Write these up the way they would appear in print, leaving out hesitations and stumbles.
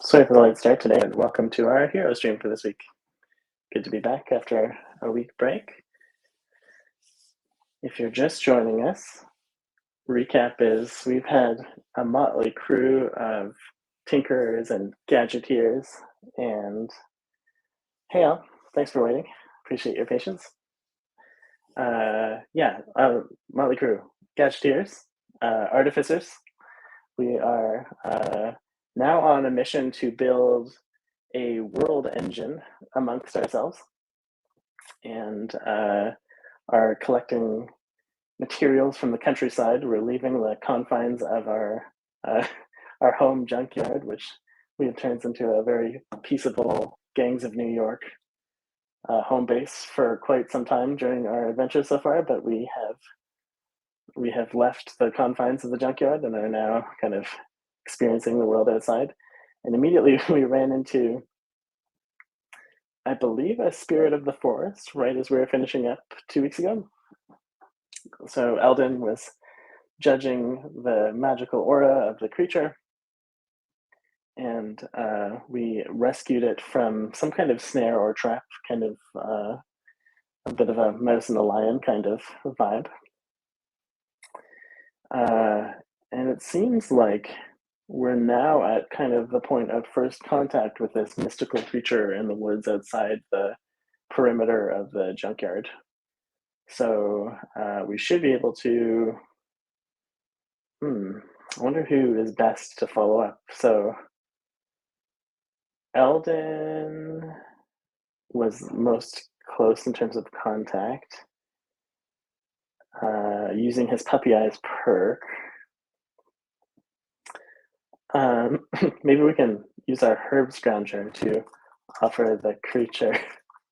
Sorry for the late start today, and welcome to our hero stream for this week. Good to be back after a week break. If you're just joining us, recap is we've had a motley crew of tinkerers and gadgeteers, and hey all, thanks for waiting. Appreciate your patience. Motley crew, gadgeteers, artificers. We are now on a mission to build a world engine amongst ourselves, and are collecting materials from the countryside. We're leaving the confines of our home junkyard, which we have turned into a very peaceable Gangs of New York home base for quite some time during our adventure so far. But we have left the confines of the junkyard and are now kind of experiencing the world outside. And immediately we ran into, I believe, a spirit of the forest right as we were finishing up 2 weeks ago. So Eldon was judging the magical aura of the creature, and we rescued it from some kind of snare or trap, kind of a bit of a mouse and the lion kind of vibe. And it seems like we're now at kind of the point of first contact with this mystical creature in the woods outside the perimeter of the junkyard. So we should be able to. I wonder who is best to follow up. So Eldon was most close in terms of contact, using his puppy eyes perk. Maybe we can use our herb scrounger to offer the creature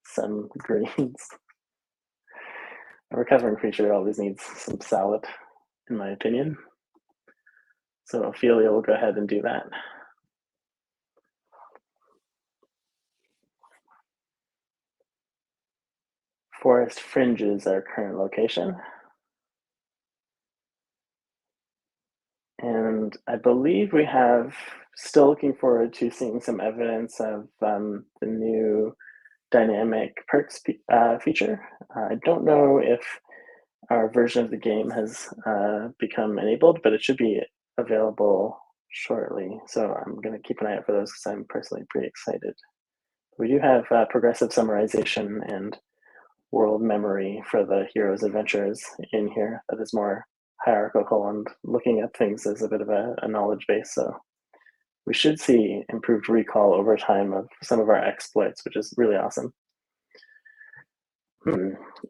some greens. A recovering creature always needs some salad, in my opinion. So Ophelia will go ahead and do that. Forest Fringes, our current location. And I believe we have still looking forward to seeing some evidence of the new dynamic perks feature. I don't know if our version of the game has become enabled, but it should be available shortly. So I'm going to keep an eye out for those because I'm personally pretty excited. We do have progressive summarization and world memory for the hero's adventures in here that is more hierarchical and looking at things as a bit of a knowledge base. So we should see improved recall over time of some of our exploits, which is really awesome.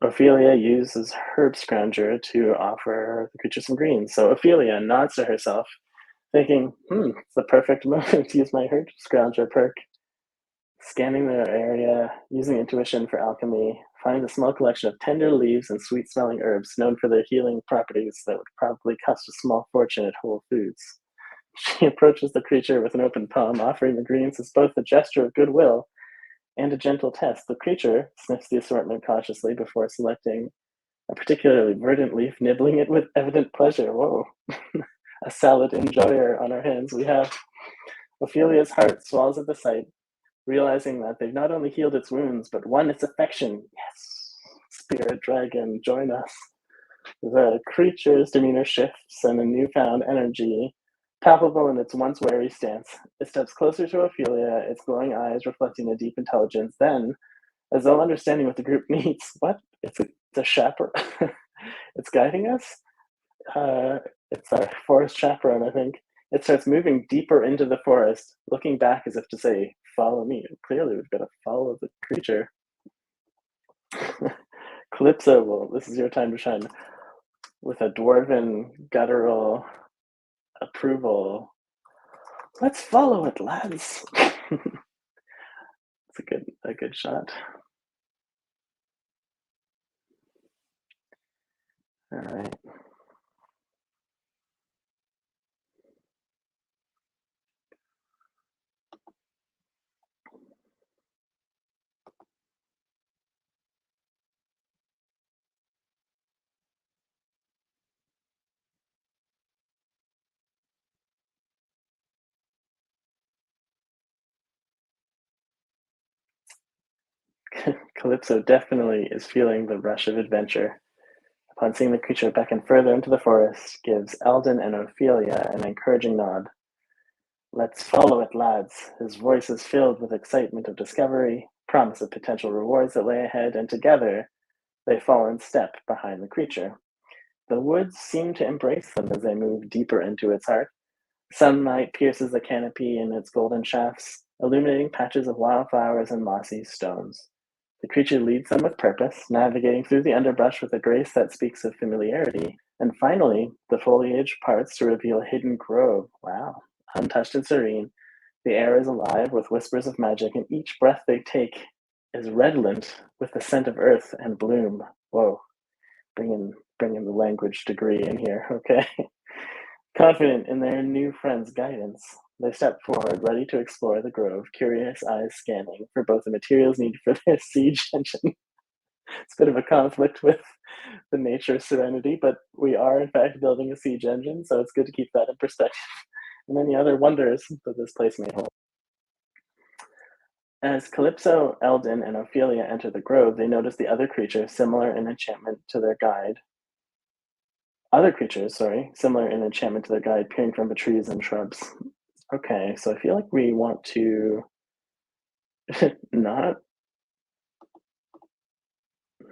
Ophelia uses herb scrounger to offer the creature some greens. So Ophelia nods to herself, thinking, it's the perfect moment to use my herb scrounger perk. Scanning the area, using intuition for alchemy, find a small collection of tender leaves and sweet-smelling herbs known for their healing properties that would probably cost a small fortune at Whole Foods. She approaches the creature with an open palm, offering the greens as both a gesture of goodwill and a gentle test. The creature sniffs the assortment cautiously before selecting a particularly verdant leaf, nibbling it with evident pleasure. Whoa. A salad enjoyer on our hands. We have Ophelia's heart swells at the sight, realizing that they've not only healed its wounds, but won its affection. Yes, spirit dragon, join us. The creature's demeanor shifts and a newfound energy, palpable in its once wary stance. It steps closer to Ophelia, its glowing eyes reflecting a deep intelligence. Then, as though understanding what the group needs, what? It's a chaperone. It's guiding us? It's our forest chaperone, I think. It starts moving deeper into the forest, looking back as if to say, follow me. And clearly, we've got to follow the creature. Calypso, well, this is your time to shine. With a dwarven, guttural approval. Let's follow it, lads. It's a good shot. All right. Calypso definitely is feeling the rush of adventure. Upon seeing the creature beckon further into the forest, gives Eldon and Ophelia an encouraging nod. Let's follow it, lads. His voice is filled with excitement of discovery, promise of potential rewards that lay ahead, and together they fall in step behind the creature. The woods seem to embrace them as they move deeper into its heart. Sunlight pierces the canopy in its golden shafts, illuminating patches of wildflowers and mossy stones. The creature leads them with purpose, navigating through the underbrush with a grace that speaks of familiarity. And finally, the foliage parts to reveal a hidden grove. Wow, untouched and serene. The air is alive with whispers of magic, and each breath they take is redolent with the scent of earth and bloom. Whoa, bring in the language degree in here, okay? Confident in their new friend's guidance, they step forward, ready to explore the grove, curious eyes scanning for both the materials needed for their siege engine. It's a bit of a conflict with the nature of serenity, but we are in fact building a siege engine, so it's good to keep that in perspective. And any other wonders that this place may hold. As Calypso, Eldon, and Ophelia enter the grove, they notice the other creature similar in enchantment to their guide. Other creatures, sorry, similar in enchantment to their guide, peering from the trees and shrubs. Okay, so I feel like we want to not.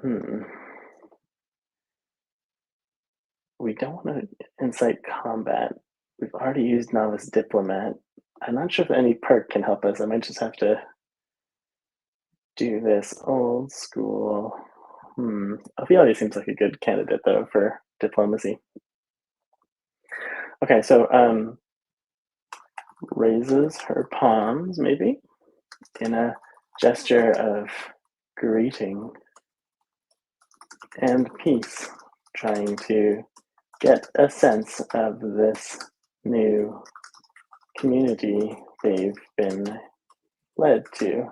Hmm. We don't want to incite combat. We've already used Novice Diplomat. I'm not sure if any perk can help us. I might just have to do this old school. Ophelia seems like a good candidate, though, for diplomacy. Okay, so raises her palms, maybe, in a gesture of greeting and peace, trying to get a sense of this new community they've been led to.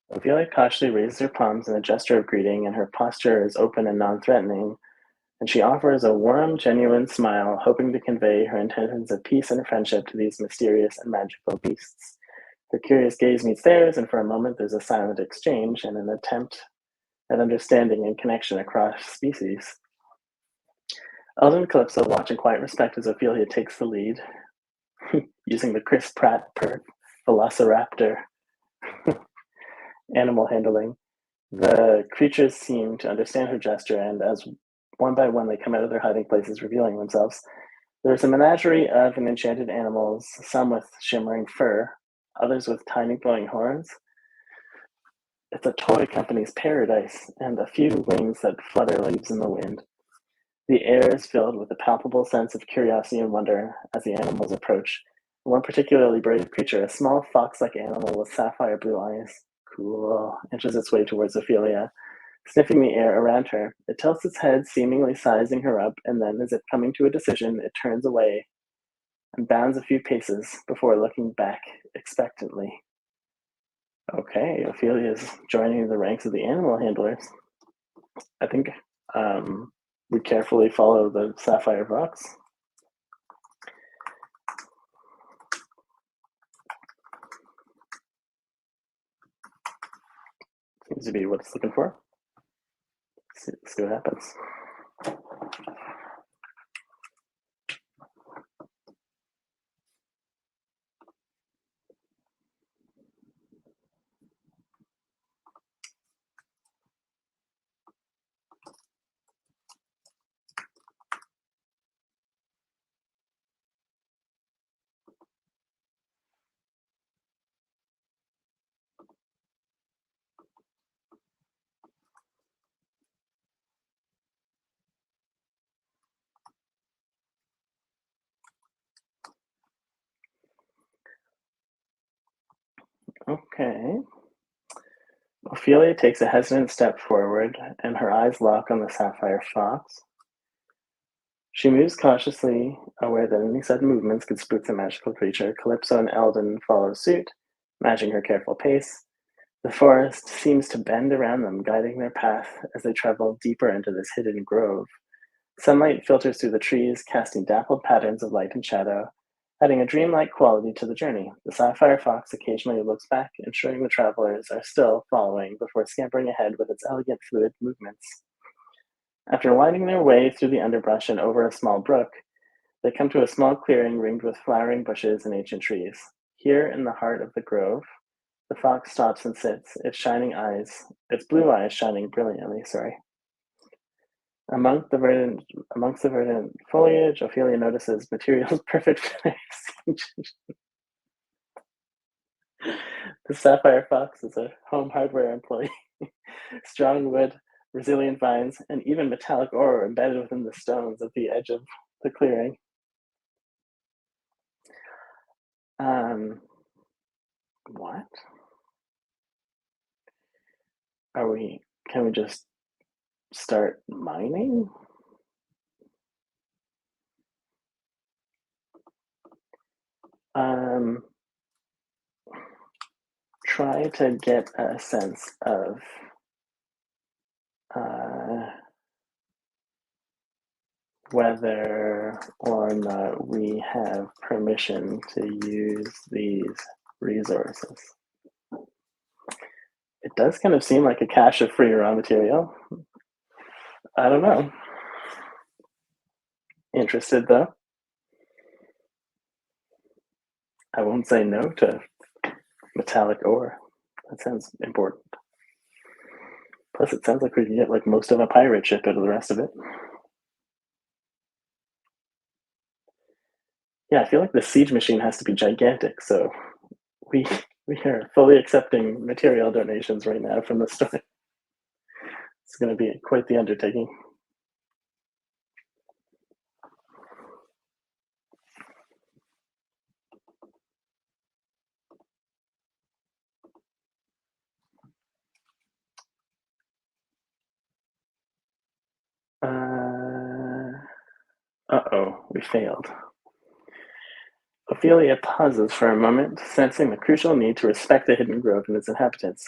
Ophelia cautiously raises her palms in a gesture of greeting, and her posture is open and non-threatening, and she offers a warm, genuine smile, hoping to convey her intentions of peace and friendship to these mysterious and magical beasts. Her curious gaze meets theirs, and for a moment there's a silent exchange and an attempt at understanding and connection across species. Eldon and Calypso watch in quiet respect as Ophelia takes the lead, using the Chris Pratt per Velociraptor animal handling. The creatures seem to understand her gesture, and as one by one they come out of their hiding places, revealing themselves. There's a menagerie of enchanted animals, some with shimmering fur, others with tiny glowing horns. It's a toy company's paradise, and a few wings that flutter leaves in the wind. The air is filled with a palpable sense of curiosity and wonder as the animals approach. One particularly brave creature, a small fox-like animal with sapphire blue eyes, cool, inches its way towards Ophelia, sniffing the air around her. It tilts its head, seemingly sizing her up, and then, as if coming to a decision, it turns away and bounds a few paces before looking back expectantly. Okay, Ophelia is joining the ranks of the animal handlers. I think we carefully follow the sapphire box. Seems to be what it's looking for. Let's see what happens. Okay. Ophelia takes a hesitant step forward, and her eyes lock on the sapphire fox. She moves cautiously, aware that any sudden movements could spook the magical creature. Calypso and Eldon follow suit, matching her careful pace. The forest seems to bend around them, guiding their path as they travel deeper into this hidden grove. Sunlight filters through the trees, casting dappled patterns of light and shadow, adding a dreamlike quality to the journey. The sapphire fox occasionally looks back, ensuring the travelers are still following before scampering ahead with its elegant, fluid movements. After winding their way through the underbrush and over a small brook, they come to a small clearing ringed with flowering bushes and ancient trees. Here, in the heart of the grove, the fox stops and sits, its blue eyes shining brilliantly. Amongst the verdant foliage, Ophelia notices materials perfect for their exchange. The sapphire fox is a home hardware employee. Strong wood, resilient vines, and even metallic ore embedded within the stones at the edge of the clearing. Um, what? Are we? Can we just start mining? Um, try to get a sense of whether or not we have permission to use these resources. It does kind of seem like a cache of free raw material. I don't know. Interested though? I won't say no to metallic ore. That sounds important. Plus, it sounds like we can get like most of a pirate ship out of the rest of it. Yeah, I feel like the siege machine has to be gigantic, so we we are fully accepting material donations right now from the store. It's going to be quite the undertaking. Uh-oh, we failed. Ophelia pauses for a moment, sensing the crucial need to respect the hidden grove and its inhabitants.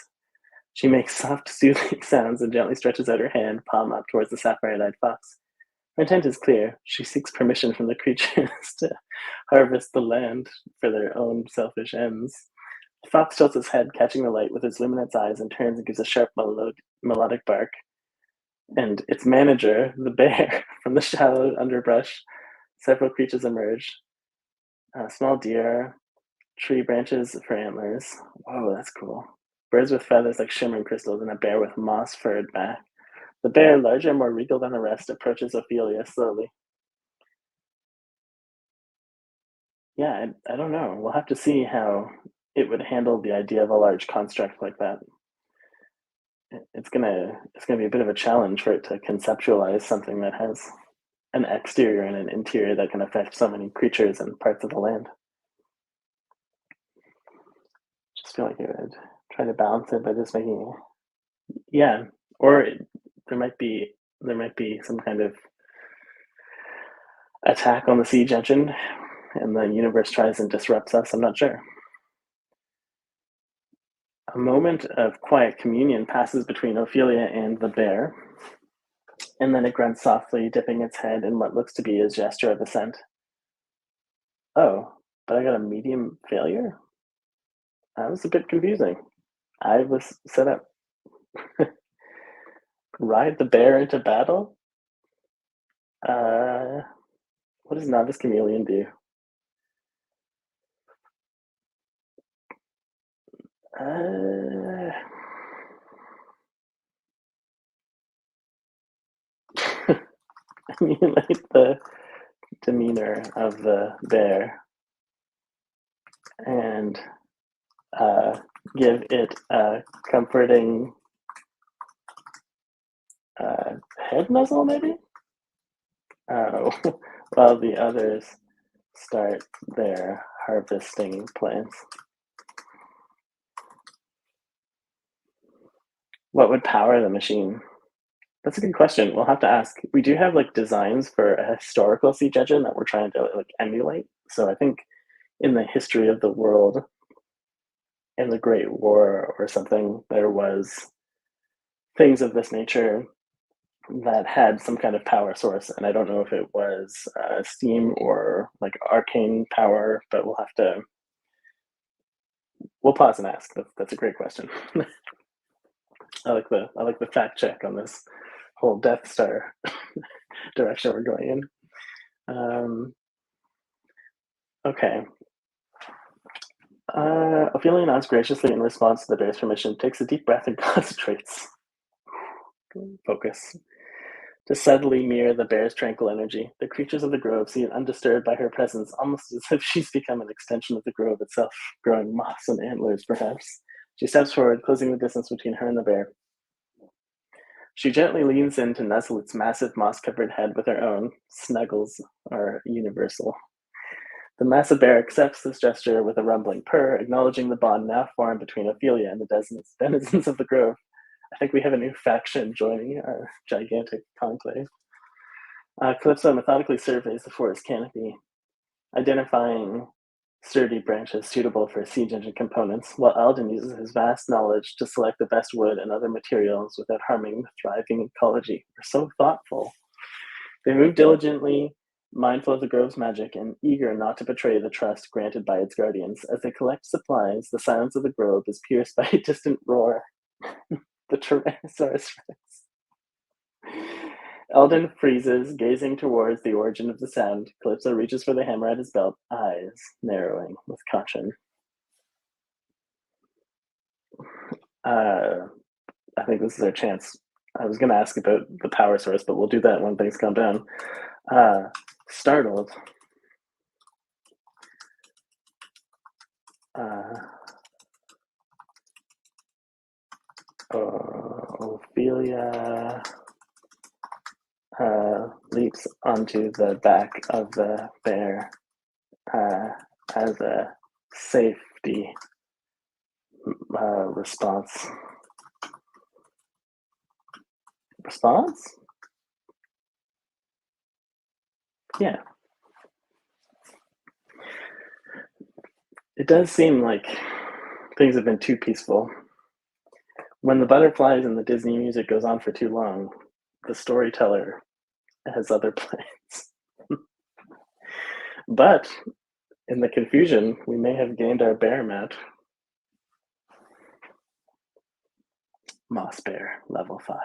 She makes soft, soothing sounds and gently stretches out her hand, palm up towards the sapphire-eyed fox. Her intent is clear. She seeks permission from the creatures to harvest the land for their own selfish ends. The fox tilts its head, catching the light with its luminous eyes, and turns and gives a sharp, melodic bark. And its manager, the bear, from the shallow underbrush, several creatures emerge. A small deer, tree branches for antlers. Whoa, that's cool. Birds with feathers like shimmering crystals, and a bear with moss furred back. The bear, larger and more regal than the rest, approaches Ophelia slowly. Yeah, I don't know. We'll have to see how it would handle the idea of a large construct like that. It's gonna be a bit of a challenge for it to conceptualize something that has an exterior and an interior that can affect so many creatures and parts of the land. Just feel like it would try to balance it by just making, yeah, or there might be some kind of attack on the siege engine, and the universe tries and disrupts us. I'm not sure. A moment of quiet communion passes between Ophelia and the bear, and then it grunts softly, dipping its head in what looks to be a gesture of assent. Oh, but I got a medium failure? That was a bit confusing. I was set up. Ride the bear into battle? Uh, what does Novice Chameleon do? Uh, emulate the demeanor of the bear and uh, give it a comforting head nuzzle, maybe? Oh, while the others start their harvesting plans. What would power the machine? That's a good question. We'll have to ask. We do have like designs for a historical siege engine that we're trying to like emulate. So I think in the history of the world, in the Great War or something, there was things of this nature that had some kind of power source, and I don't know if it was steam or like arcane power, but we'll pause and ask. That's a great question. I like the fact check on this whole Death Star direction we're going in. Okay. Ophelia nods graciously in response to the bear's permission, takes a deep breath, and concentrates. Focus. To subtly mirror the bear's tranquil energy, the creatures of the grove seem undisturbed by her presence, almost as if she's become an extension of the grove itself, growing moss and antlers, perhaps. She steps forward, closing the distance between her and the bear. She gently leans in to nuzzle its massive moss-covered head with her own. Snuggles are universal. The massive bear accepts this gesture with a rumbling purr, acknowledging the bond now formed between Ophelia and the denizens of the grove. I think we have a new faction joining our gigantic conclave. Calypso methodically surveys the forest canopy, identifying sturdy branches suitable for siege engine components, while Alden uses his vast knowledge to select the best wood and other materials without harming the thriving ecology. We're so thoughtful. They move diligently, mindful of the grove's magic and eager not to betray the trust granted by its guardians. As they collect supplies, the silence of the grove is pierced by a distant roar. The Tyrannosaurus Rex. Eldon freezes, gazing towards the origin of the sound. Calypso reaches for the hammer at his belt, eyes narrowing with caution. I think this is our chance. I was going to ask about the power source, but we'll do that when things calm down. Startled, Ophelia leaps onto the back of the bear as a safety response. Response? Yeah. It does seem like things have been too peaceful. When the butterflies and the Disney music goes on for too long, the storyteller has other plans. But in the confusion, we may have gained our bear mat. Moss Bear, level 5.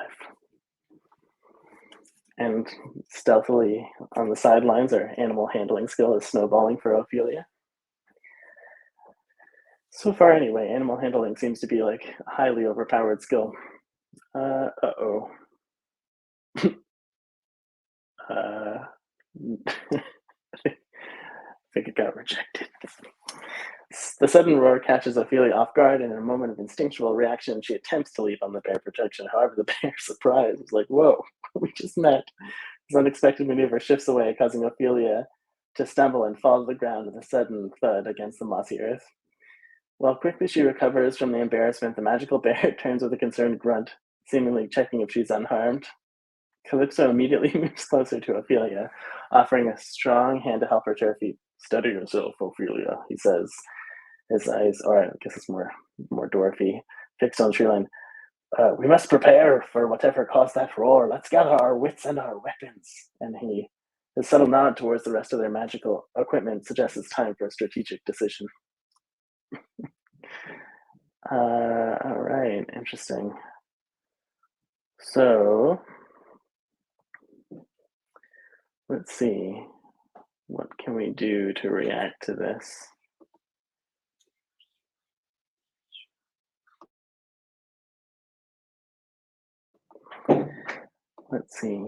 And stealthily on the sidelines, our animal handling skill is snowballing for Ophelia. So far, anyway, animal handling seems to be like a highly overpowered skill. Uh-oh. I think it got rejected. The sudden roar catches Ophelia off guard, and in a moment of instinctual reaction, she attempts to leap on the bear protection. However, the bear, surprised, is like, whoa, we just met. This unexpected maneuver shifts away, causing Ophelia to stumble and fall to the ground with a sudden thud against the mossy earth. While quickly she recovers from the embarrassment, the magical bear turns with a concerned grunt, seemingly checking if she's unharmed. Calypso immediately moves closer to Ophelia, offering a strong hand to help her to her feet. Steady yourself, Ophelia, he says, his eyes, or I guess it's more dwarfy, fixed on the tree line. We must prepare for whatever caused that roar. Let's gather our wits and our weapons. And his subtle nod towards the rest of their magical equipment suggests it's time for a strategic decision. All right, interesting. So, let's see. What can we do to react to this? Let's see.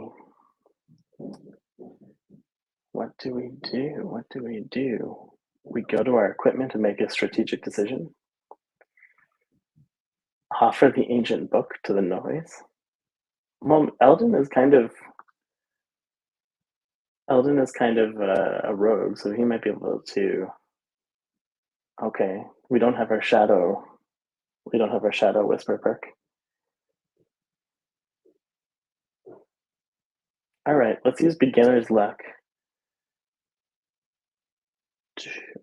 What do we do? We go to our equipment and make a strategic decision. Offer the ancient book to the noise. Well, Eldon is kind of a rogue, so he might be able to. Okay, we don't have our shadow whisper perk. All right, let's use beginner's luck.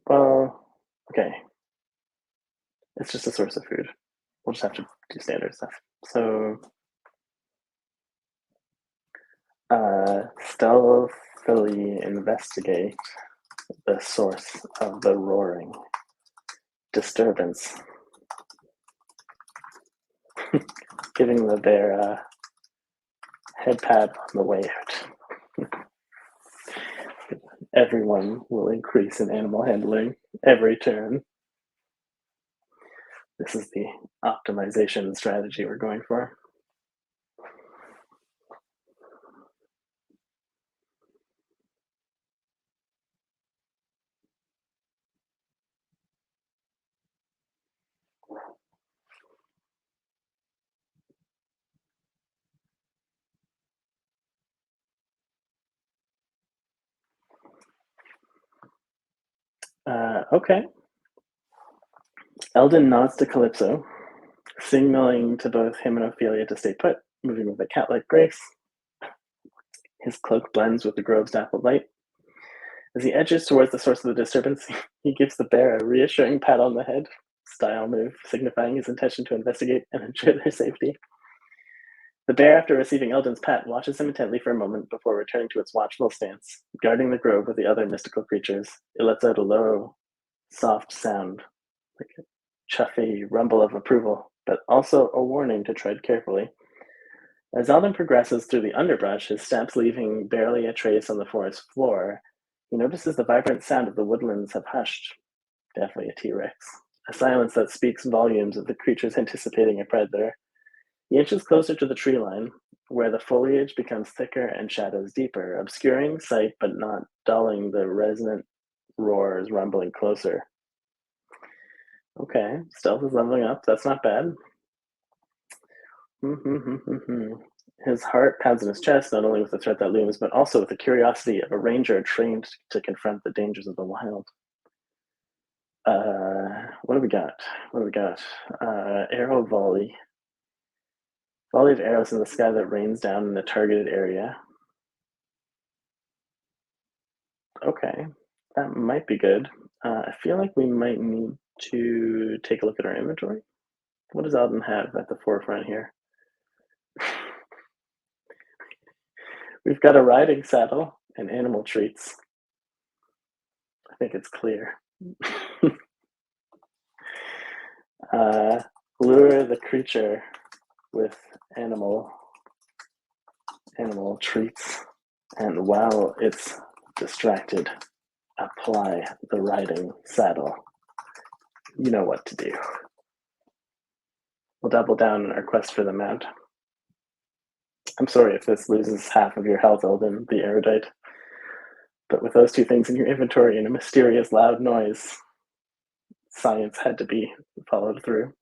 Well, okay, it's just a source of food. We'll just have to do standard stuff. So, stealthily investigate the source of the roaring disturbance, giving the bear a head pat on the way out. Everyone will increase in animal handling every turn. This is the optimization strategy we're going for. Okay. Eldon nods to Calypso, signaling to both him and Ophelia to stay put, moving with a cat-like grace. His cloak blends with the grove's dappled light. As he edges towards the source of the disturbance, he gives the bear a reassuring pat on the head, style move, signifying his intention to investigate and ensure their safety. The bear, after receiving Eldon's pat, watches him intently for a moment before returning to its watchful stance, guarding the grove with the other mystical creatures. It lets out a low, soft sound, like a chuffy rumble of approval, but also a warning to tread carefully. As Eldon progresses through the underbrush, his steps leaving barely a trace on the forest floor, he notices the vibrant sound of the woodlands have hushed. Definitely a T-Rex. A silence that speaks volumes of the creatures anticipating a predator. He inches closer to the tree line, where the foliage becomes thicker and shadows deeper, obscuring sight but not dulling the resonant roars rumbling closer. Okay, stealth is leveling up. That's not bad. His heart pounds in his chest, not only with the threat that looms, but also with the curiosity of a ranger trained to confront the dangers of the wild. What do we got? What do we got? Arrow volley. Volley of arrows in the sky that rains down in the targeted area. Okay, that might be good. I feel like we might need to take a look at our inventory. What does Alden have at the forefront here? We've got a riding saddle and animal treats. I think it's clear. Lure the creature with animal treats, and while it's distracted, apply the riding saddle. You know what to do. We'll double down on our quest for the mount. I'm sorry if this loses half of your health, Eldon, the erudite. But with those two things in your inventory and a mysterious loud noise, science had to be followed through.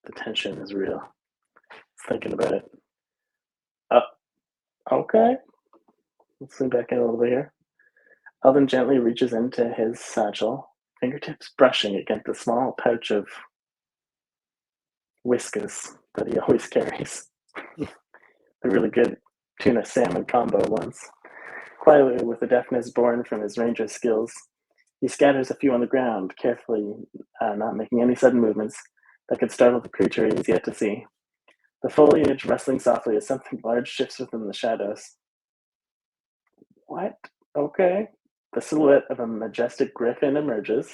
The tension is real. Thinking about it. Okay. Let's lean back in a little bit here. Eldon gently reaches into his satchel, fingertips brushing against the small pouch of whiskas that he always carries. A really good tuna salmon combo once. Quietly, with the deftness born from his ranger skills, he scatters a few on the ground, carefully, not making any sudden movements that could startle the creature he is yet to see. The foliage rustling softly as something large shifts within the shadows. What? Okay. The silhouette of a majestic griffin emerges,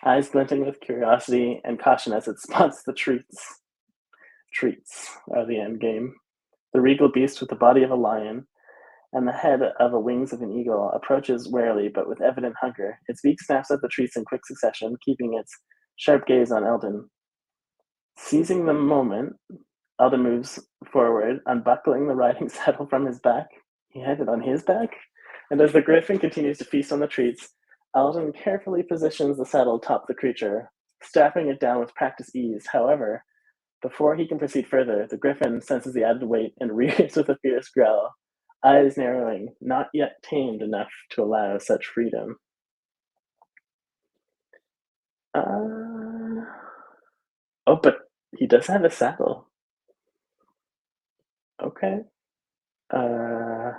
eyes glinting with curiosity and caution as it spots the treats. Treats are the end game. The regal beast with the body of a lion and the head of the wings of an eagle approaches warily but with evident hunger. Its beak snaps at the treats in quick succession, keeping its sharp gaze on Eldon. Seizing the moment, Eldon moves forward, unbuckling the riding saddle from his back. He had it on his back? And as the griffin continues to feast on the treats, Alden carefully positions the saddle atop the creature, strapping it down with practiced ease. However, before he can proceed further, the griffin senses the added weight and rears with a fierce growl, eyes narrowing, not yet tamed enough to allow such freedom. Uh, oh, but he does have a saddle. Okay. Uh,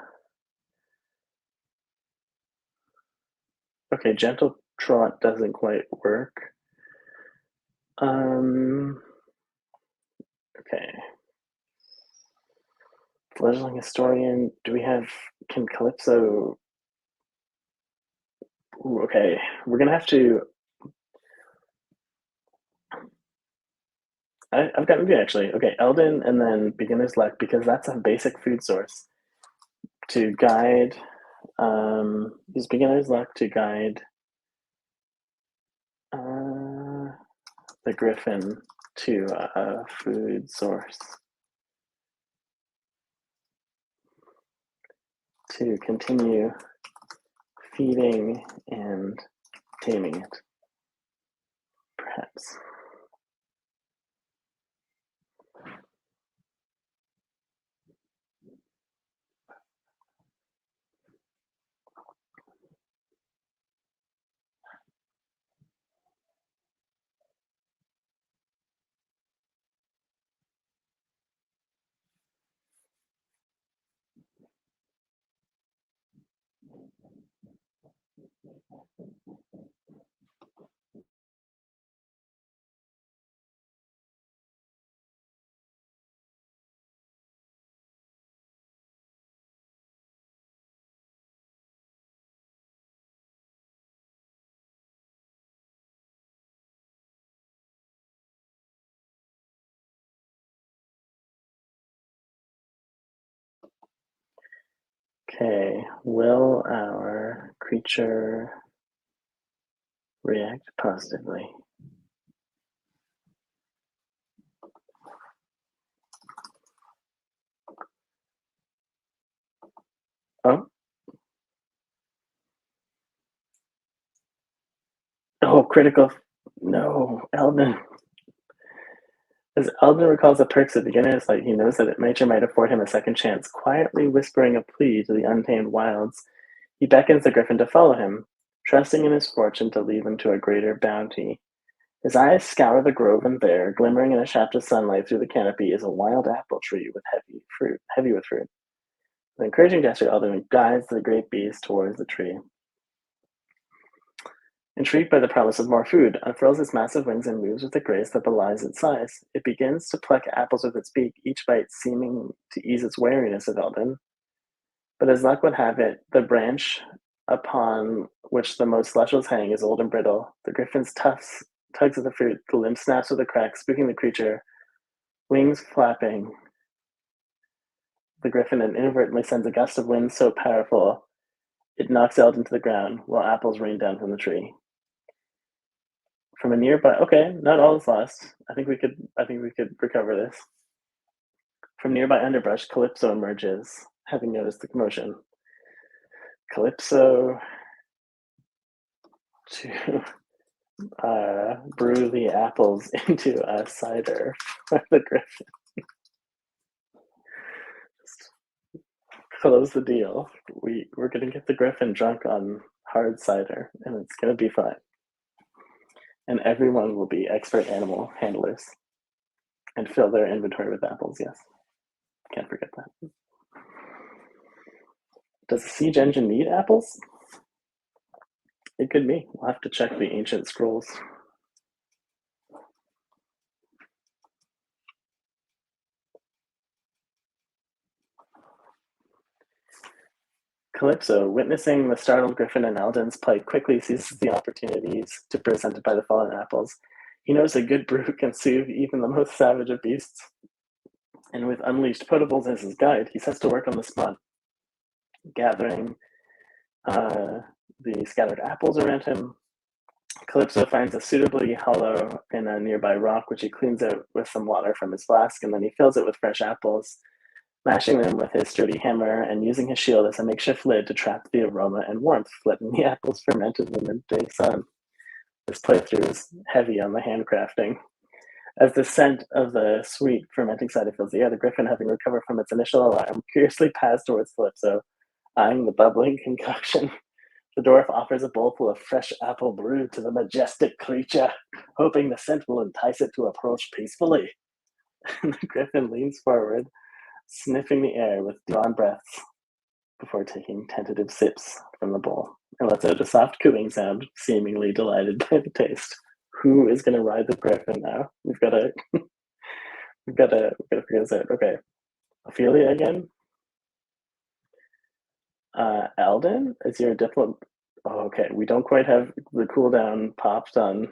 okay, gentle trot doesn't quite work. Um, okay. Fledgling historian. Do we have? Can Calypso? Ooh, okay, we're gonna have to. I've got maybe actually. Okay, Eldon and then beginner's luck because that's a basic food source to guide. Use beginner's luck to guide the griffin to a food source to continue feeding and taming it, perhaps. Okay, will our creature react positively? Oh, oh, critical. No, Eldon. As Eldon recalls the perks of beginner's light, he knows that nature might afford him a second chance. Quietly whispering a plea to the untamed wilds, he beckons the griffin to follow him, trusting in his fortune to lead them to a greater bounty. His eyes scour the grove, and there, glimmering in a shaft of sunlight through the canopy, is a wild apple tree with heavy with fruit. With an encouraging gesture, Eldon guides the great beast towards the tree. Intrigued by the promise of more food, unfurls its massive wings and moves with a grace that belies its size. It begins to pluck apples with its beak, each bite seeming to ease its wariness of Eldon. But as luck would have it, the branch upon which the most celestials hang is old and brittle. The griffin's tugs at the fruit, the limb snaps with a crack, spooking the creature. Wings flapping, the griffin inadvertently sends a gust of wind so powerful it knocks Eldon to the ground, while apples rain down from the tree. From a nearby, okay, not all is lost. I think we could recover this. From nearby underbrush, Calypso emerges, having noticed the commotion. Calypso to brew the apples into a cider for the griffin. Just close the deal. We're gonna get the griffin drunk on hard cider, and it's gonna be fine. And everyone will be expert animal handlers and fill their inventory with apples. Yes, can't forget that. Does the siege engine need apples? It could be. We'll have to check the ancient scrolls. Calypso, witnessing the startled griffin and Eldon's plight, quickly seizes the opportunities to presented by the fallen apples. He knows a good brew can soothe even the most savage of beasts, and with unleashed potables as his guide, he sets to work on the spot, gathering the scattered apples around him. Calypso finds a suitably hollow in a nearby rock, which he cleans out with some water from his flask, and then he fills it with fresh apples. mashing them with his sturdy hammer and using his shield as a makeshift lid to trap the aroma and warmth, letting the apples ferment in the midday sun. This playthrough is heavy on the handcrafting. As the scent of the sweet fermenting cider fills the air, the griffin, having recovered from its initial alarm, curiously pads towards Calypso, eyeing the bubbling concoction. The dwarf offers a bowl full of fresh apple brew to the majestic creature, hoping the scent will entice it to approach peacefully. The griffin leans forward, sniffing the air with drawn breaths before taking tentative sips from the bowl, and lets out a soft cooing sound, seemingly delighted by the taste. Who is going to ride the griffin now? We've got to figure this out. Okay, Ophelia again. Alden, is your diplomat? Oh, okay, we don't quite have the cooldown popped on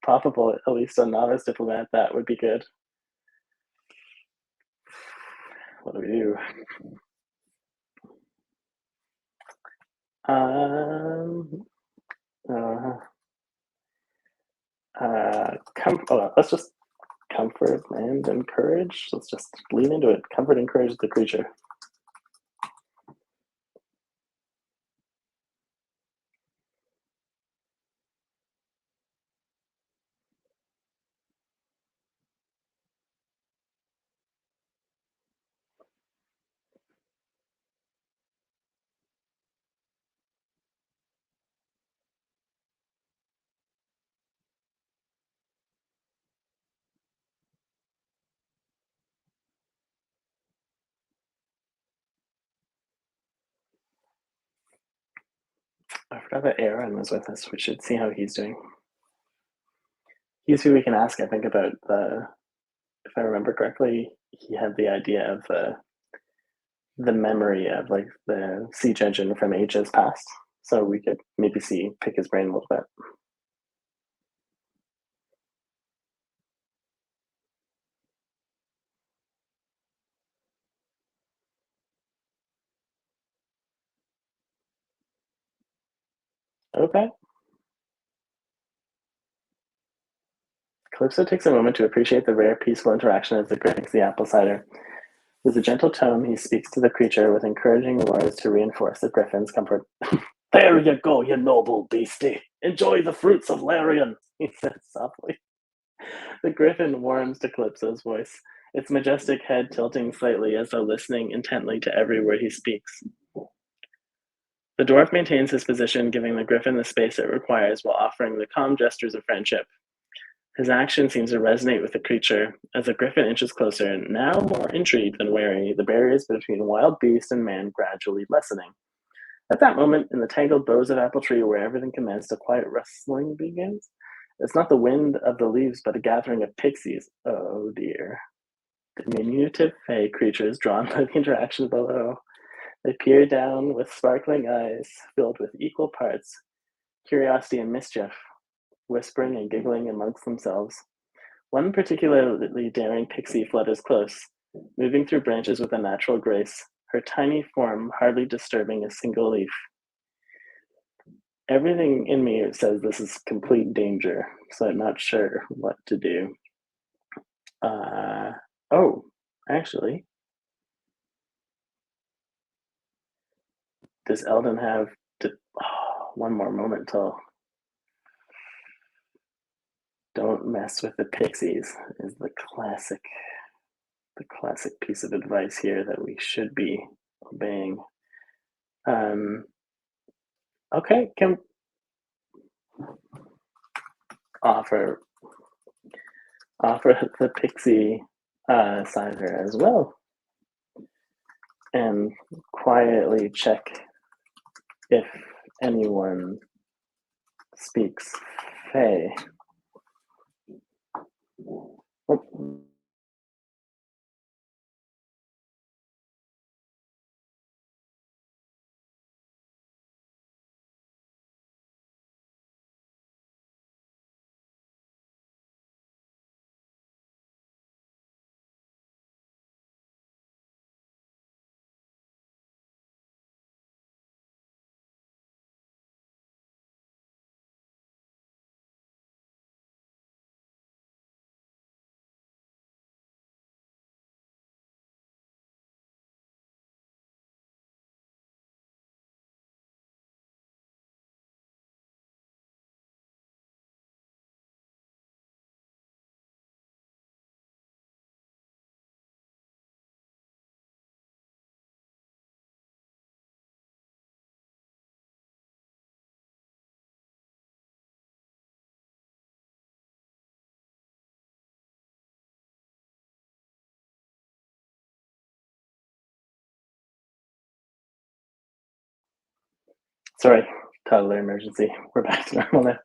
poppable, at least on novice diplomat. That would be good. What do we do? Let's just comfort and encourage. Let's just lean into it. Comfort, encourage the creature. I forgot that Aaron was with us. We should see how he's doing. He's who we can ask, I think, about the. If I remember correctly, he had the idea of the memory of like the siege engine from ages past. So we could maybe pick his brain a little bit. Okay. Calypso takes a moment to appreciate the rare, peaceful interaction as the Grit drinks the apple cider. With a gentle tone, he speaks to the creature with encouraging words to reinforce the griffin's comfort. There you go, you noble beastie. Enjoy the fruits of Larian, he says softly. The griffin warms to Calypso's voice, its majestic head tilting slightly as though listening intently to every word he speaks. The dwarf maintains his position, giving the griffin the space it requires while offering the calm gestures of friendship. His action seems to resonate with the creature as the griffin inches closer, now more intrigued than wary, the barriers between wild beast and man gradually lessening. At that moment, in the tangled boughs of apple tree where everything commenced, a quiet rustling begins. It's not the wind of the leaves, but a gathering of pixies. Oh dear. Diminutive fey creatures drawn by the interaction below. They peer down with sparkling eyes filled with equal parts curiosity and mischief, whispering and giggling amongst themselves. One particularly daring pixie flutters close, moving through branches with a natural grace, her tiny form hardly disturbing a single leaf. Everything in me says this is complete danger, so I'm not sure what to do. Uh, oh, actually, does Eldon have to, one more moment till don't mess with the pixies is the classic piece of advice here that we should be obeying. Um, okay, can offer the pixie cider as well, and quietly check if anyone speaks Fey. Oh, Sorry, toddler emergency. We're back to normal now.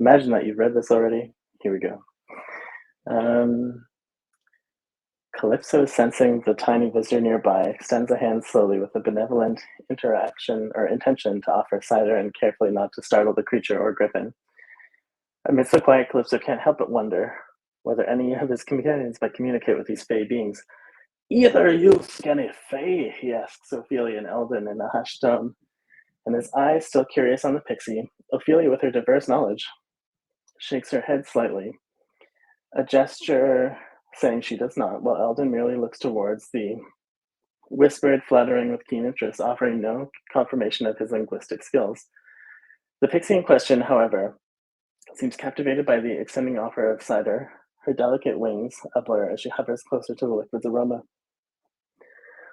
Imagine that you've read this already. Here we go. Um, Calypso, sensing the tiny visitor nearby, extends a hand slowly with a benevolent interaction or intention to offer cider and carefully not to startle the creature or griffin. Amidst the quiet, Calypso can't help but wonder whether any of his companions might communicate with these fey beings. Either you skinny fey, he asks Ophelia and Eldon in a hushed tone, and his eyes still curious on the pixie. Ophelia, with her diverse knowledge, shakes her head slightly, a gesture saying she does not, while Eldon merely looks towards the whispered, fluttering with keen interest, offering no confirmation of his linguistic skills. The pixie in question, however, seems captivated by the extending offer of cider, her delicate wings a blur as she hovers closer to the liquid's aroma.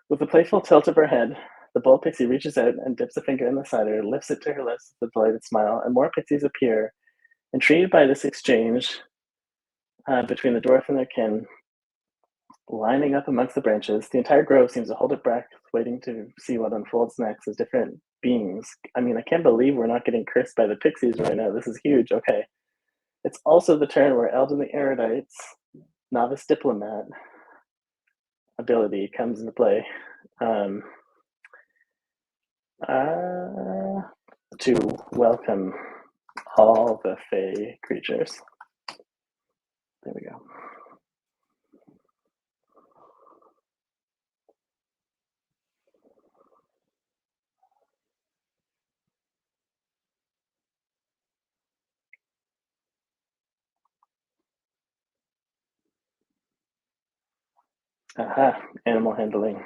With a playful tilt of her head, the bold pixie reaches out and dips a finger in the cider, lifts it to her lips with a delighted smile, and more pixies appear. Intrigued by this exchange between the dwarf and their kin, lining up amongst the branches, the entire grove seems to hold its breath, waiting to see what unfolds next as different beings. I mean, I can't believe we're not getting cursed by the pixies right now. This is huge. Okay. It's also the turn where Eldon the Erudite's novice diplomat ability comes into play. Um, to welcome all the fey creatures. There we go. Aha, animal handling.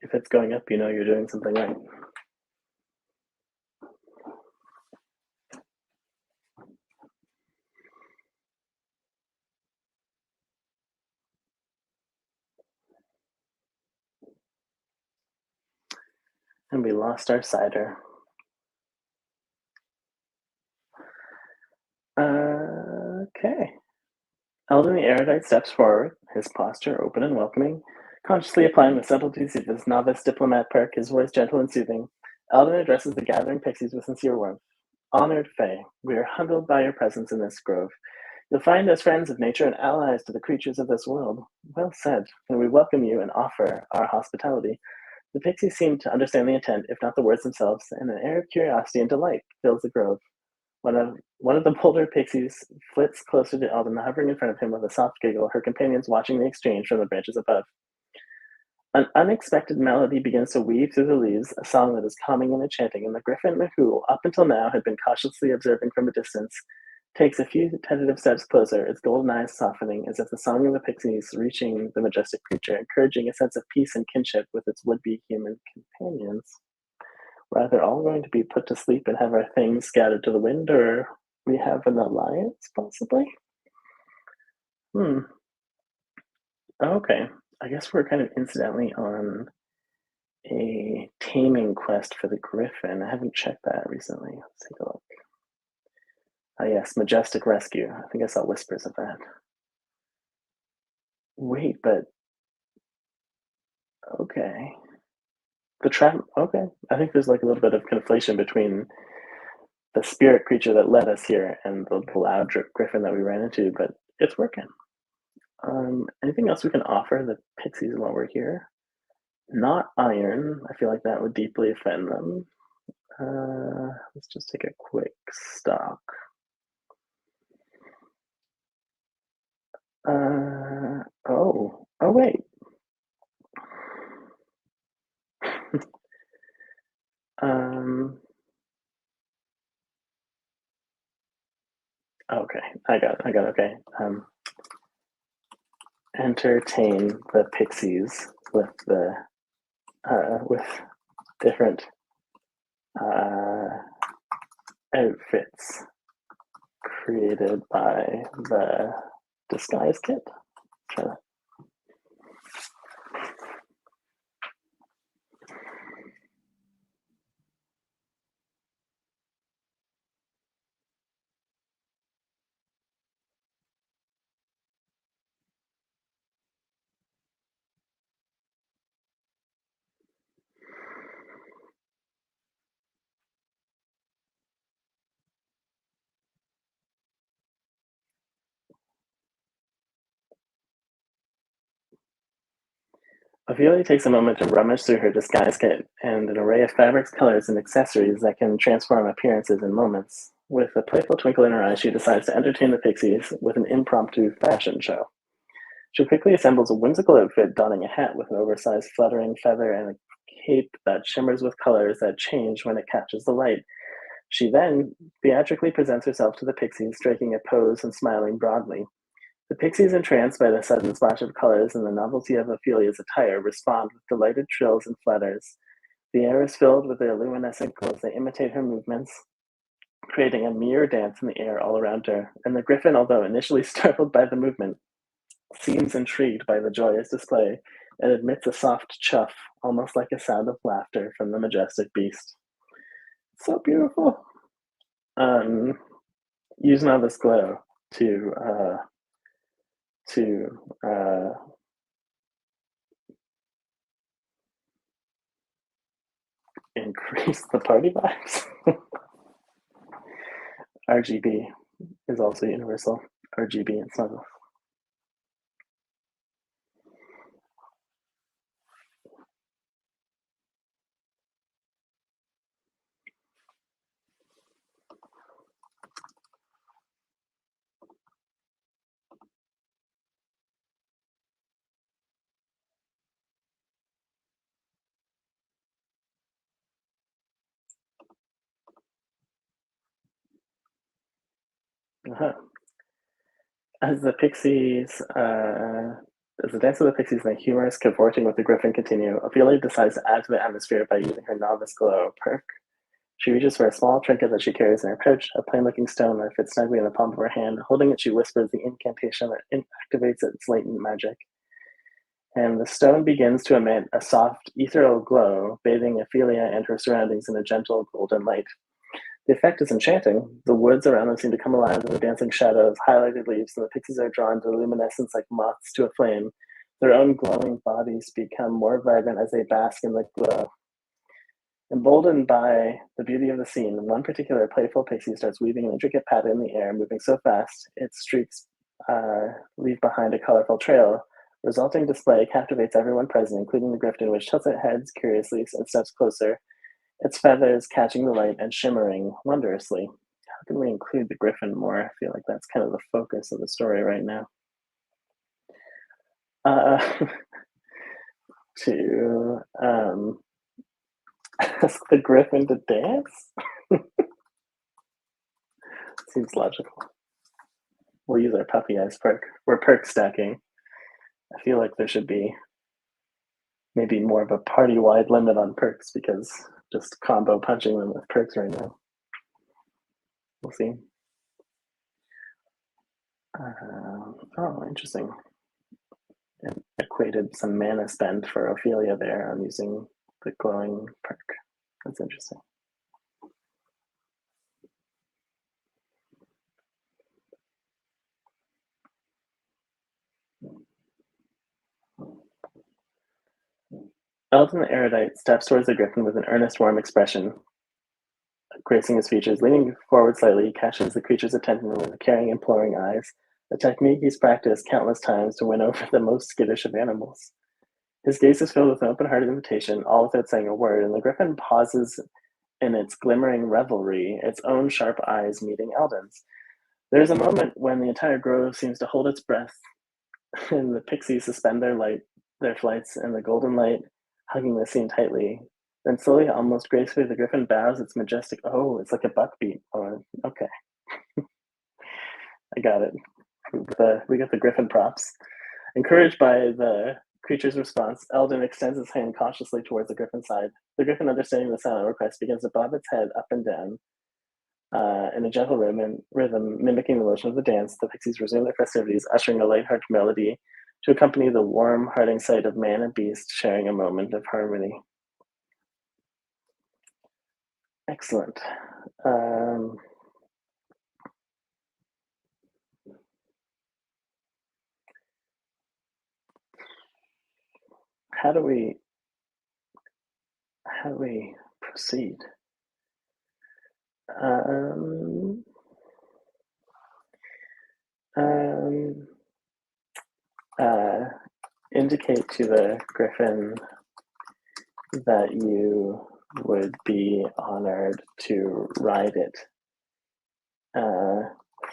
If it's going up, you know you're doing something right. And we lost our cider. Okay. Eldon the Erudite steps forward, his posture open and welcoming, consciously applying the subtleties of his novice diplomat perk, his voice gentle and soothing. Eldon addresses the gathering pixies with sincere warmth. Honored Fae, we are humbled by your presence in this grove. You'll find us friends of nature and allies to the creatures of this world. Well said, and we welcome you and offer our hospitality. The pixies seem to understand the intent, if not the words themselves, and an air of curiosity and delight fills the grove. One of the bolder pixies flits closer to Eldon, hovering in front of him with a soft giggle, her companions watching the exchange from the branches above. An unexpected melody begins to weave through the leaves, a song that is calming and enchanting, and the griffin, who up until now had been cautiously observing from a distance, takes a few tentative steps closer, its golden eyes softening as if the song of the pixies reaching the majestic creature, encouraging a sense of peace and kinship with its would-be human companions. We're either all going to be put to sleep and have our things scattered to the wind, or we have an alliance, possibly? Hmm. Okay. I guess we're kind of incidentally on a taming quest for the griffin. I haven't checked that recently. Let's take a look. Ah, yes, majestic rescue. I think I saw whispers of that. Wait, but okay. The trap. Okay, I think there's like a little bit of conflation between the spirit creature that led us here and the loud griffin that we ran into, but it's working. Anything else we can offer the pixies while we're here? Not iron. I feel like that would deeply offend them. Let's just take a quick stock. Oh wait. um, okay, okay. Entertain the pixies with different uh, outfits created by the disguise kit. Try that. Ophelia takes a moment to rummage through her disguise kit and an array of fabrics, colors, and accessories that can transform appearances in moments. With a playful twinkle in her eye, she decides to entertain the pixies with an impromptu fashion show. She quickly assembles a whimsical outfit, donning a hat with an oversized fluttering feather and a cape that shimmers with colors that change when it catches the light. She then theatrically presents herself to the pixies, striking a pose and smiling broadly. The pixies, entranced by the sudden splash of colors and the novelty of Ophelia's attire, respond with delighted trills and flutters. The air is filled with their luminescent glows. They imitate her movements, creating a mirror dance in the air all around her. And the griffin, although initially startled by the movement, seems intrigued by the joyous display and emits a soft chuff, almost like a sound of laughter from the majestic beast. So beautiful. Um, use novice glow to to increase the party vibes. RGB is also universal. RGB and snuggle. Uh-huh. As the pixies, as the dance of the pixies and the humorous cavorting with the griffin continue, Ophelia decides to add to the atmosphere by using her novice glow perk. She reaches for a small trinket that she carries in her pouch, a plain-looking stone that fits snugly in the palm of her hand. Holding it, she whispers the incantation that activates its latent magic. And the stone begins to emit a soft, ethereal glow, bathing Ophelia and her surroundings in a gentle golden light. The effect is enchanting. The woods around them seem to come alive with the dancing shadows, highlighted leaves, and the pixies are drawn to luminescence like moths to a flame. Their own glowing bodies become more vibrant as they bask in the glow. Emboldened by the beauty of the scene, one particular playful pixie starts weaving an intricate pattern in the air, moving so fast its streaks leave behind a colorful trail. Resulting display captivates everyone present, including the griffin, which tilts its head curiously and steps closer, its feathers catching the light and shimmering wondrously. How can we include the griffin more? I feel like that's kind of the focus of the story right now. Uh, to ask the griffin to dance seems logical. We'll use our puppy eyes perk. We're perk stacking. I feel like there should be maybe more of a party-wide limit on perks because just combo punching them with perks right now. We'll see. Oh, interesting. And equated some mana spend for Ophelia there. I'm using the glowing perk. That's interesting. Eldon the Erudite steps towards the griffin with an earnest, warm expression, gracing his features. Leaning forward slightly, he catches the creature's attention with caring, imploring eyes, a technique he's practiced countless times to win over the most skittish of animals. His gaze is filled with an open-hearted invitation, all without saying a word, and the griffin pauses in its glimmering revelry, its own sharp eyes meeting Eldon's. There is a moment when the entire grove seems to hold its breath, and the pixies suspend their flights, and the golden light hugging the scene tightly. Then slowly, almost gracefully, the griffin bows its majestic. Oh, it's like a buckbeat. Oh, okay, I got it. We got the griffin props. Encouraged by the creature's response, Eldon extends his hand cautiously towards the griffin's side. The griffin, understanding the silent request, begins to bob its head up and down in a gentle rhythm, mimicking the motion of the dance. The pixies resume their festivities, ushering a light-hearted melody to accompany the warm, hearting sight of man and beast sharing a moment of harmony. Excellent. Um, how do we proceed? Um, um, uh, in indicate to the griffin that you would be honored to ride it uh,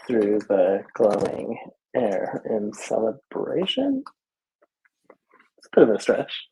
through the glowing air in celebration? It's a bit of a stretch.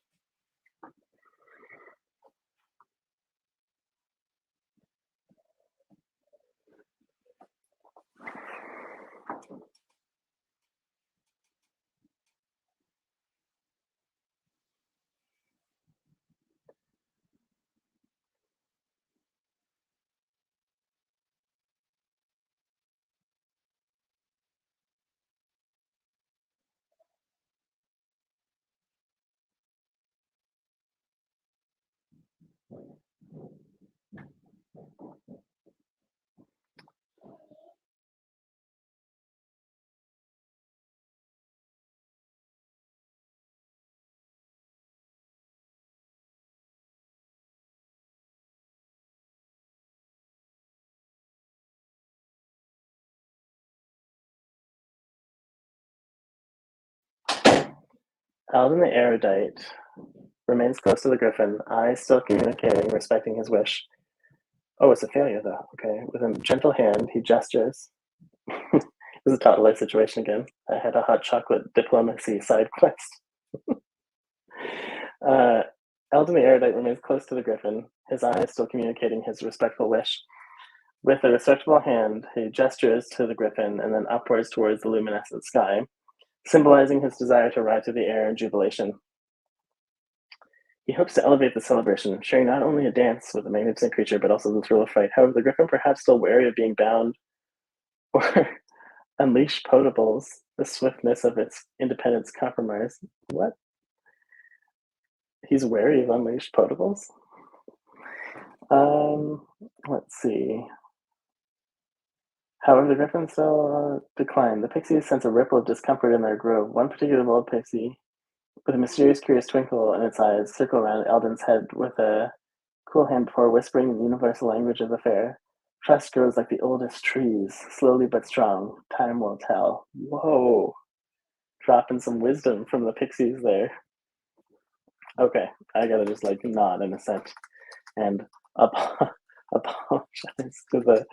Alden the erudite remains close to the griffin, eyes still communicating, respecting his wish. Oh, it's a failure, though. Okay. With a gentle hand, he gestures. This is a toddler situation again. I had a hot chocolate diplomacy side quest. Alden the erudite remains close to the griffin, his eyes still communicating his respectful wish. With a respectful hand, he gestures to the griffin and then upwards towards the luminescent sky, symbolizing his desire to ride through the air in jubilation. He hopes to elevate the celebration, sharing not only a dance with the magnificent creature, but also the thrill of fight. However, the griffin, perhaps still wary of being bound or unleash potables, the swiftness of its independence compromised. What? He's wary of unleashed potables? Let's see. However, the griffin still declined. The pixies sense a ripple of discomfort in their grove. One particular old pixie, with a mysterious, curious twinkle in its eyes, circled around Eldon's head with a cool hand before whispering in the universal language of the fair. Trust grows like the oldest trees, slowly but strong. Time will tell. Whoa. Dropping some wisdom from the pixies there. Okay, I gotta just like nod in assent and apologize to the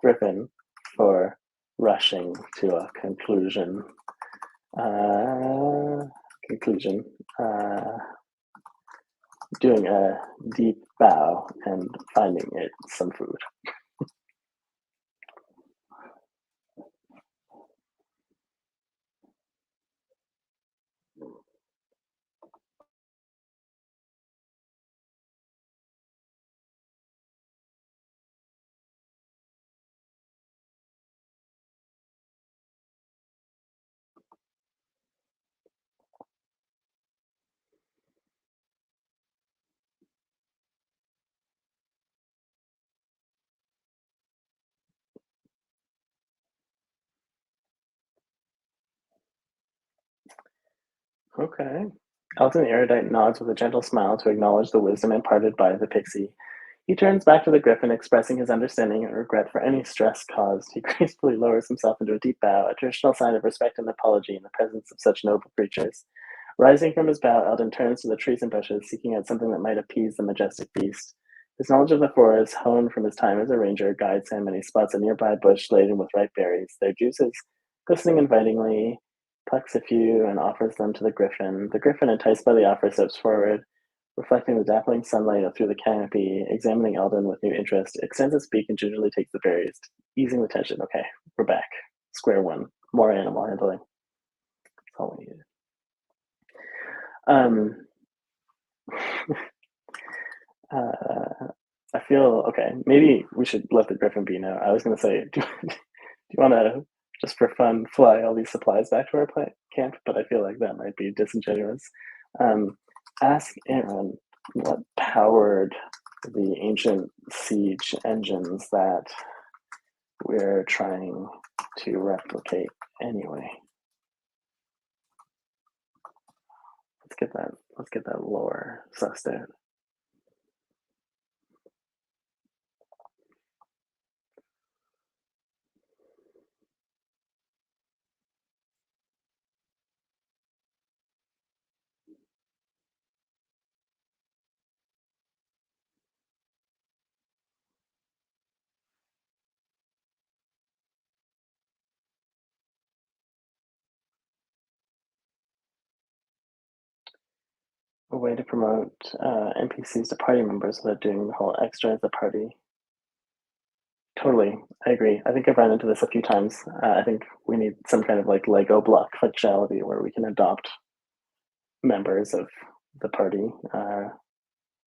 griffin for rushing to a conclusion. Uh, conclusion. Doing a deep bow and finding it some food. Okay. Elton the erudite nods with a gentle smile to acknowledge the wisdom imparted by the pixie. He turns back to the griffin, expressing his understanding and regret for any stress caused. He gracefully lowers himself into a deep bow, a traditional sign of respect and apology in the presence of such noble creatures. Rising from his bow, Eldon turns to the trees and bushes, seeking out something that might appease the majestic beast. His knowledge of the forest, honed from his time as a ranger, guides him, and he spots a nearby bush laden with ripe berries. Their juices, glistening invitingly, plucks a few and offers them to the griffin. The griffin, enticed by the offer, steps forward, reflecting the dappling sunlight through the canopy, examining Eldon with new interest, extends its beak and gingerly takes the berries, easing the tension. Okay, we're back. Square one. More animal handling. That's all we needed. Um, I feel okay. Maybe we should let the griffin be now. I was going to say, do you want to just for fun fly all these supplies back to our camp? But I feel like that might be disingenuous. Um, ask Aaron what powered the ancient siege engines that we're trying to replicate anyway. Let's get that lore sussed out. a way to promote NPCs to party members without doing the whole extra as a party. Totally, I agree. I think I've run into this a few times. I think we need some kind of like Lego block functionality where we can adopt members of the party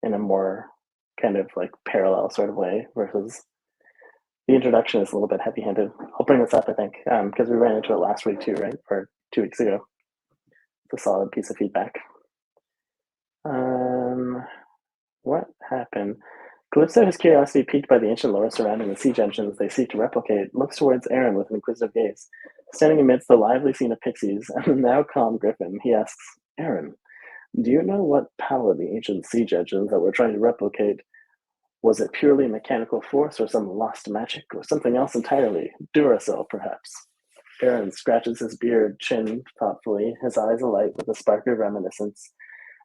in a more kind of like parallel sort of way versus the introduction is a little bit heavy-handed. I'll bring this up, I think, because we ran into it last week too, right? Or 2 weeks ago. It's a solid piece of feedback. What happened? Calypso, his curiosity piqued by the ancient lore surrounding the siege engines they seek to replicate, looks towards Aaron with an inquisitive gaze. Standing amidst the lively scene of pixies and the now calm Griffin, he asks, Aaron, do you know what power the ancient siege engines that we're trying to replicate? Was it purely mechanical force or some lost magic or something else entirely? Duracell, perhaps. Aaron scratches his beard chin thoughtfully, his eyes alight with a spark of reminiscence,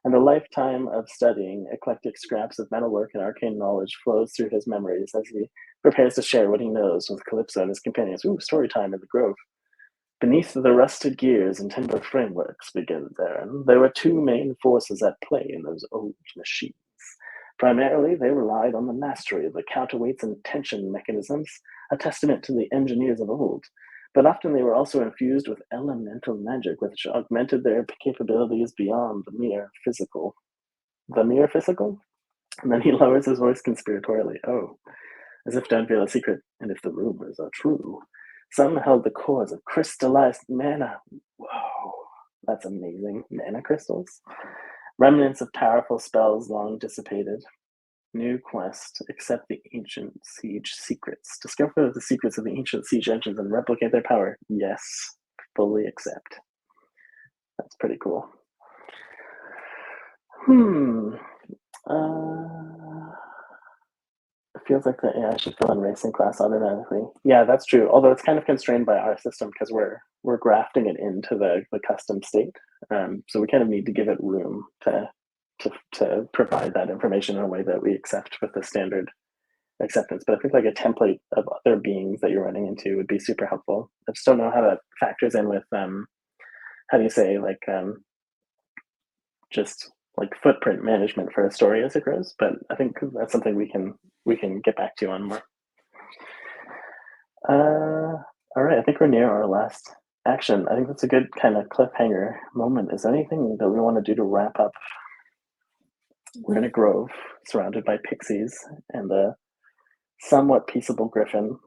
and a lifetime of studying eclectic scraps of metalwork and arcane knowledge flows through his memories as he prepares to share what he knows with Calypso and his companions. Ooh, story time in the grove. Beneath the rusted gears and timber frameworks, begins Aaron, there were two main forces at play in those old machines. Primarily, they relied on the mastery of the counterweights and tension mechanisms, a testament to the engineers of old. But often they were also infused with elemental magic, which augmented their capabilities beyond the mere physical. The mere physical? And then he lowers his voice conspiratorially. Oh, as if to unveil a secret, and if the rumors are true. Some held the cores of crystallized mana. Whoa, that's amazing. Mana crystals? Remnants of powerful spells long dissipated. New quest, accept the ancient siege secrets. Discover the secrets of the ancient siege engines and replicate their power. Yes, fully accept. That's pretty cool. It feels like the AI should fill in racing class automatically. Yeah, that's true. Although it's kind of constrained by our system because we're grafting it into the custom state. So we kind of need to give it room to provide that information in a way that we accept with the standard acceptance. But I think like a template of other beings that you're running into would be super helpful. I just don't know how that factors in with how do you say like just like footprint management for a story as it grows. But I think that's something we can get back to on more. All right, I think we're near our last action. I think that's a good kind of cliffhanger moment. Is there anything that we want to do to wrap up? We're in a grove surrounded by pixies and a somewhat peaceable griffin.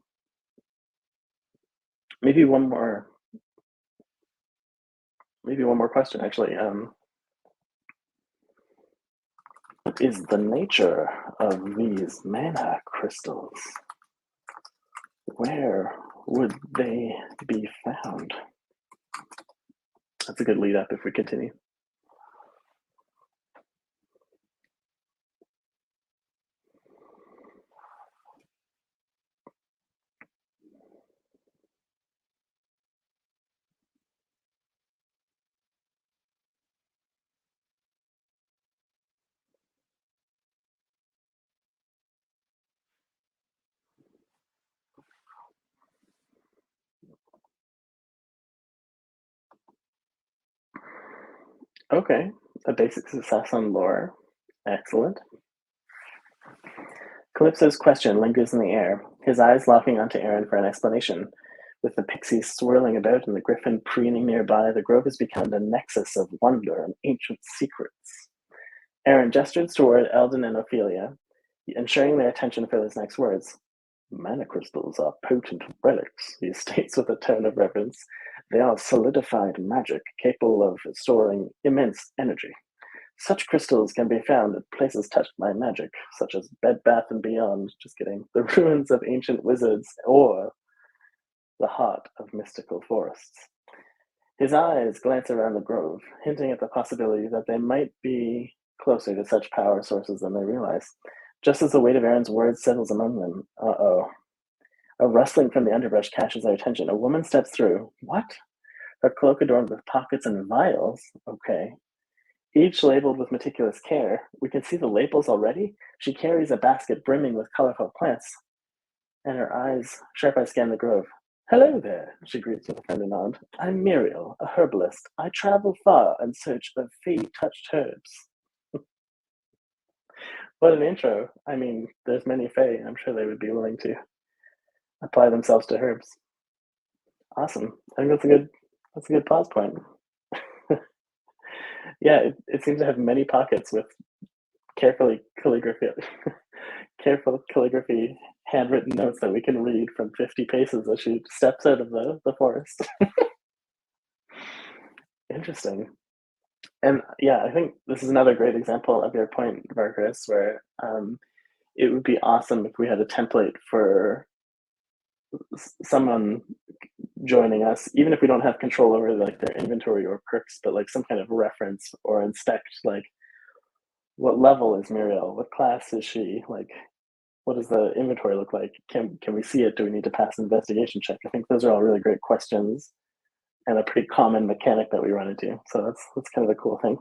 Maybe one more question actually. What is the nature of these mana crystals? Where would they be found? That's a good lead up if we continue. Okay, a basic success on lore. Excellent. Calypso's question lingers in the air, his eyes locking onto Aaron for an explanation. With the pixies swirling about and the griffin preening nearby, the grove has become a nexus of wonder and ancient secrets. Aaron gestures toward Eldon and Ophelia, ensuring their attention for his next words. Mana crystals are potent relics, he states with a tone of reverence. They are solidified magic capable of storing immense energy. Such crystals can be found at places touched by magic, such as Bed Bath and Beyond, just kidding, the ruins of ancient wizards, or the heart of mystical forests. His eyes glance around the grove, hinting at the possibility that they might be closer to such power sources than they realize. Just as the weight of Aaron's words settles among them, a rustling from the underbrush catches their attention. A woman steps through. What? Her cloak adorned with pockets and vials. Okay. Each labeled with meticulous care. We can see the labels already. She carries a basket brimming with colorful plants, and her eyes, sharp eyes, scan the grove. Hello there, she greets with a friendly nod. I'm Muriel, a herbalist. I travel far in search of fey-touched herbs. What an intro. I mean, there's many Fae. I'm sure they would be willing to apply themselves to herbs. Awesome. I think that's a good pause point. Yeah, it seems to have many pockets with carefully calligraphy careful calligraphy handwritten notes that we can read from 50 paces as she steps out of the forest. Interesting. And yeah, I think this is another great example of your point, Vargas, where it would be awesome if we had a template for someone joining us, even if we don't have control over like their inventory or perks, but like some kind of reference or inspect, like what level is Muriel? What class is she? Like, what does the inventory look like? Can we see it? Do we need to pass an investigation check? I think those are all really great questions and a pretty common mechanic that we run into. So that's kind of a cool thing.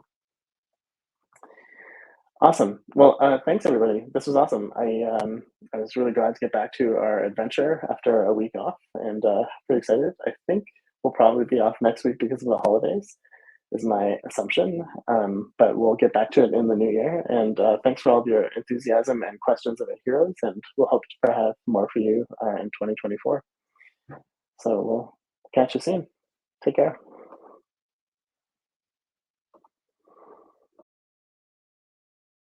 Awesome. Well, thanks everybody. This was awesome. I was really glad to get back to our adventure after a week off, and pretty excited. I think we'll probably be off next week because of the holidays, is my assumption. But we'll get back to it in the new year. And thanks for all of your enthusiasm and questions about heroes, and we'll hope to have more for you in 2024. So we'll catch you soon. Take care.